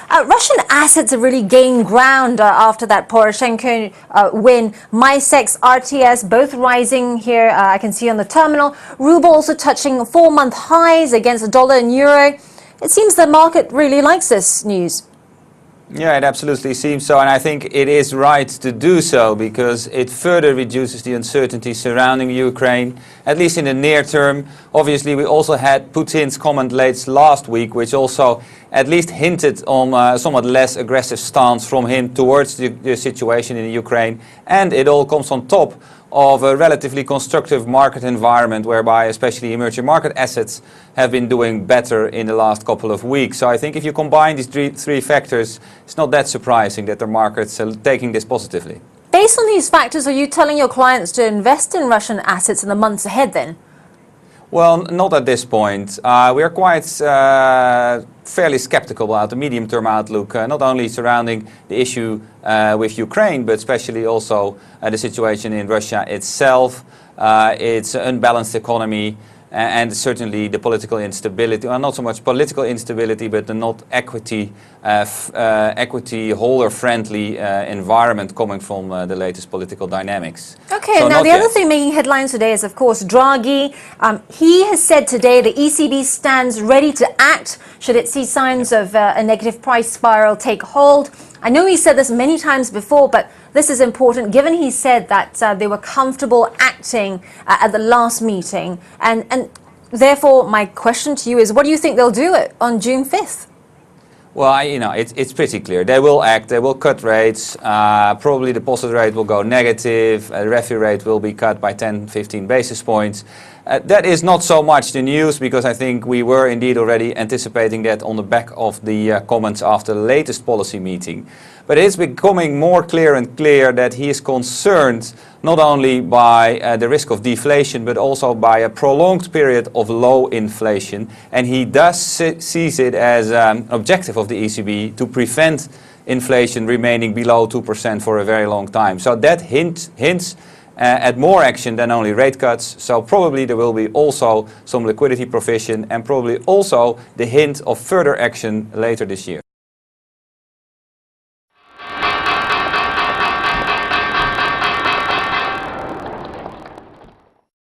Russian assets have really gained ground after that Poroshenko win. MICEX, RTS, both rising here. I can see on the terminal. Rouble also touching 4-month highs against the dollar and euro. It seems the market really likes this news. Yeah, it absolutely seems so, and I think it is right to do so because it further reduces the uncertainty surrounding Ukraine, at least in the near term. Obviously, we also had Putin's comment late last week, which also at least hinted on a somewhat less aggressive stance from him towards the situation in Ukraine, and it all comes on top of a relatively constructive market environment whereby especially emerging market assets have been doing better in the last couple of weeks. So I think if you combine these three factors, it's not that surprising that the markets are taking this positively. Based on these factors, are you telling your clients to invest in Russian assets in the months ahead then? Well, not at this point. We are quite fairly skeptical about the medium-term outlook, not only surrounding the issue with Ukraine, but especially also the situation in Russia itself, its unbalanced economy, and certainly the political instability, well, not so much political instability, but the not equity holder-friendly environment coming from the latest political dynamics. Okay, so now the other thing making headlines today is, of course, Draghi. He has said today the ECB stands ready to act should it see signs of a negative price spiral take hold. I know he said this many times before, but this is important given he said that they were comfortable acting at the last meeting. And therefore, my question to you is, what do you think they'll do on June 5th? Well, it's pretty clear. They will act, they will cut rates, probably the deposit rate will go negative, the refi rate will be cut by 10-15 basis points. That is not so much the news because I think we were indeed already anticipating that on the back of the comments after the latest policy meeting. But it's becoming more clear and clear that he is concerned not only by the risk of deflation but also by a prolonged period of low inflation, and he does sees it as an objective of the ECB to prevent inflation remaining below 2% for a very long time. So that hints at more action than only rate cuts, so probably there will be also some liquidity provision and probably also the hint of further action later this year.